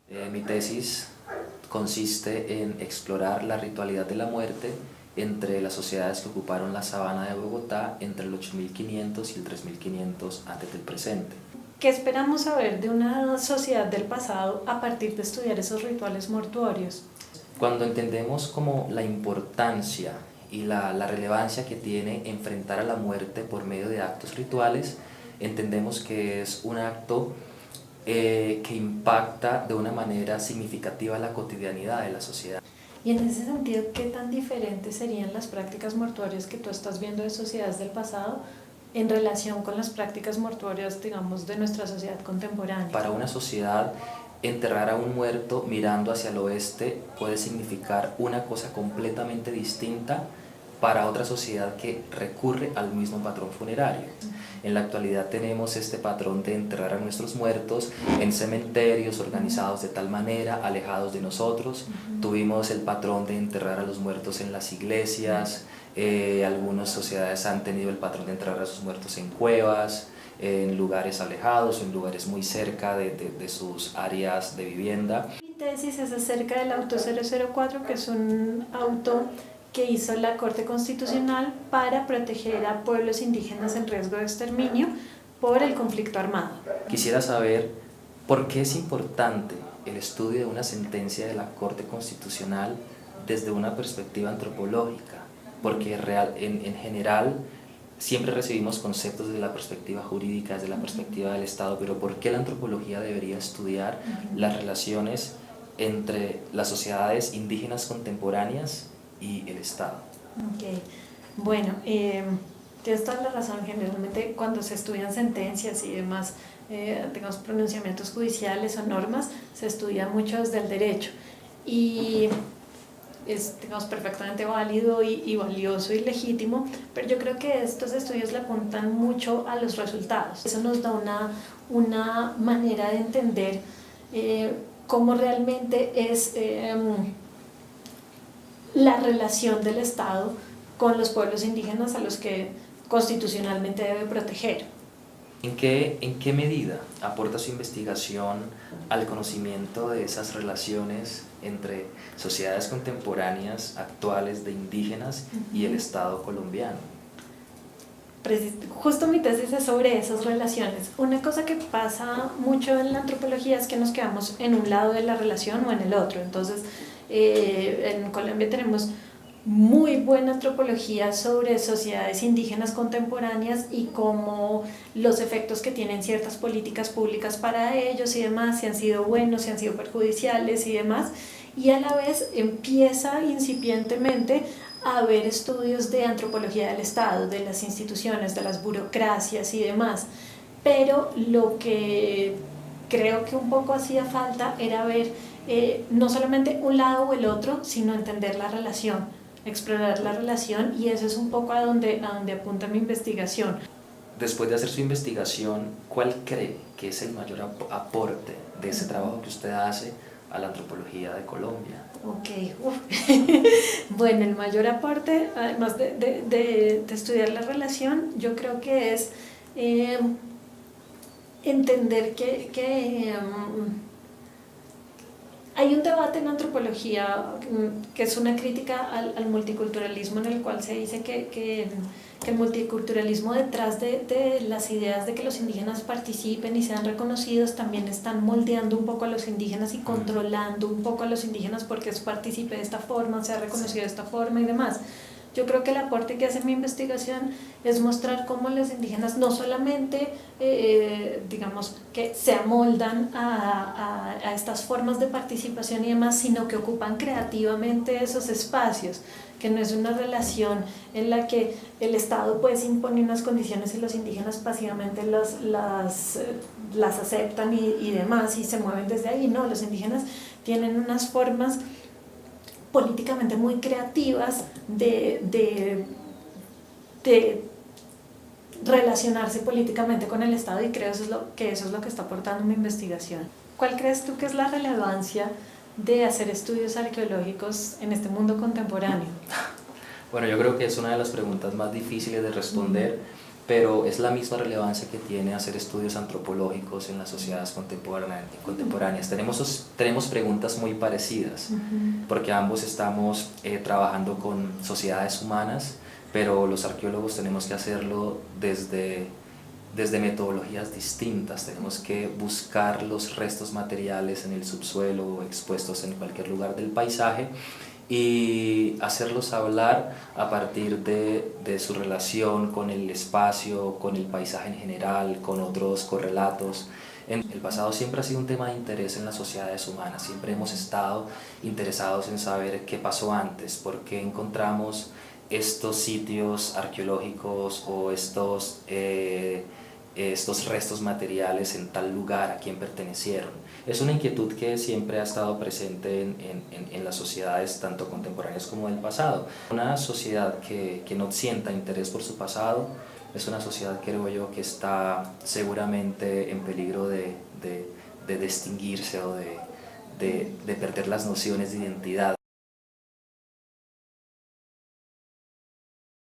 Mi tesis consiste en explorar la ritualidad de la muerte entre las sociedades que ocuparon la sabana de Bogotá entre el 8500 y el 3500 antes del presente. ¿Qué esperamos saber de una sociedad del pasado a partir de estudiar esos rituales mortuorios? Cuando entendemos como la importancia y la relevancia que tiene enfrentar a la muerte por medio de actos rituales, entendemos que es un acto que impacta de una manera significativa la cotidianidad de la sociedad. Y en ese sentido, ¿qué tan diferentes serían las prácticas mortuorias que tú estás viendo de sociedades del pasado en relación con las prácticas mortuorias, digamos, de nuestra sociedad contemporánea? Para una sociedad, enterrar a un muerto mirando hacia el oeste puede significar una cosa completamente distinta para otra sociedad que recurre al mismo patrón funerario. En la actualidad tenemos este patrón de enterrar a nuestros muertos en cementerios organizados de tal manera, alejados de nosotros. Tuvimos el patrón de enterrar a los muertos en las iglesias, algunas sociedades han tenido el patrón de enterrar a sus muertos en cuevas, en lugares alejados, en lugares muy cerca de sus áreas de vivienda. Mi tesis es acerca del auto 004, que es un auto que hizo la Corte Constitucional para proteger a pueblos indígenas en riesgo de exterminio por el conflicto armado. Quisiera saber por qué es importante el estudio de una sentencia de la Corte Constitucional desde una perspectiva antropológica, porque en general siempre recibimos conceptos desde la perspectiva jurídica, desde la perspectiva del Estado, pero ¿por qué la antropología debería estudiar las relaciones entre las sociedades indígenas contemporáneas y el Estado? Okay. Bueno, tienes toda la razón. Generalmente cuando se estudian sentencias y demás, digamos, pronunciamientos judiciales o normas, se estudia mucho desde el derecho y es, digamos, perfectamente válido y valioso y legítimo, pero yo creo que estos estudios le apuntan mucho a los resultados. Eso nos da una manera de entender cómo realmente es la relación del Estado con los pueblos indígenas a los que constitucionalmente debe proteger. ¿En qué medida aporta su investigación al conocimiento de esas relaciones entre sociedades contemporáneas actuales de indígenas y el Estado colombiano? Justo mi tesis es sobre esas relaciones. Una cosa que pasa mucho en la antropología es que nos quedamos en un lado de la relación o en el otro. Entonces, en Colombia tenemos muy buena antropología sobre sociedades indígenas contemporáneas y cómo los efectos que tienen ciertas políticas públicas para ellos y demás, si han sido buenos, si han sido perjudiciales y demás, y a la vez empieza incipientemente a haber estudios de antropología del Estado, de las instituciones, de las burocracias y demás, pero lo que creo que un poco hacía falta era ver no solamente un lado o el otro, sino entender la relación, explorar la relación, y eso es un poco a donde apunta mi investigación. Después de hacer su investigación, ¿cuál cree que es el mayor aporte de ese trabajo que usted hace a la antropología de Colombia? Bueno, el mayor aporte, además de estudiar la relación, yo creo que es entender que hay un debate en antropología que es una crítica al multiculturalismo, en el cual se dice que el multiculturalismo, detrás de las ideas de que los indígenas participen y sean reconocidos, también están moldeando un poco a los indígenas y controlando un poco a los indígenas porque es participe de esta forma, sea reconocido de esta forma y demás. Yo creo que el aporte que hace mi investigación es mostrar cómo los indígenas no solamente, digamos, que se amoldan a estas formas de participación y demás, sino que ocupan creativamente esos espacios, que no es una relación en la que el Estado pues impone unas condiciones y los indígenas pasivamente las aceptan y demás y se mueven desde ahí. No, los indígenas tienen unas formas políticamente muy creativas de relacionarse políticamente con el Estado, y creo que eso es lo que está aportando mi investigación. ¿Cuál crees tú que es la relevancia de hacer estudios arqueológicos en este mundo contemporáneo? Bueno, yo creo que es una de las preguntas más difíciles de responder, pero es la misma relevancia que tiene hacer estudios antropológicos en las sociedades contemporáneas. Tenemos preguntas muy parecidas, porque ambos estamos trabajando con sociedades humanas, pero los arqueólogos tenemos que hacerlo desde metodologías distintas. Tenemos que buscar los restos materiales en el subsuelo o expuestos en cualquier lugar del paisaje y hacerlos hablar a partir de su relación con el espacio, con el paisaje en general, con otros correlatos. El pasado siempre ha sido un tema de interés en las sociedades humanas, siempre hemos estado interesados en saber qué pasó antes, por qué encontramos estos sitios arqueológicos o estos restos materiales en tal lugar, a quién pertenecieron. Es una inquietud que siempre ha estado presente en las sociedades tanto contemporáneas como del pasado. Una sociedad que no sienta interés por su pasado es una sociedad, creo yo, que está seguramente en peligro de distinguirse o de perder las nociones de identidad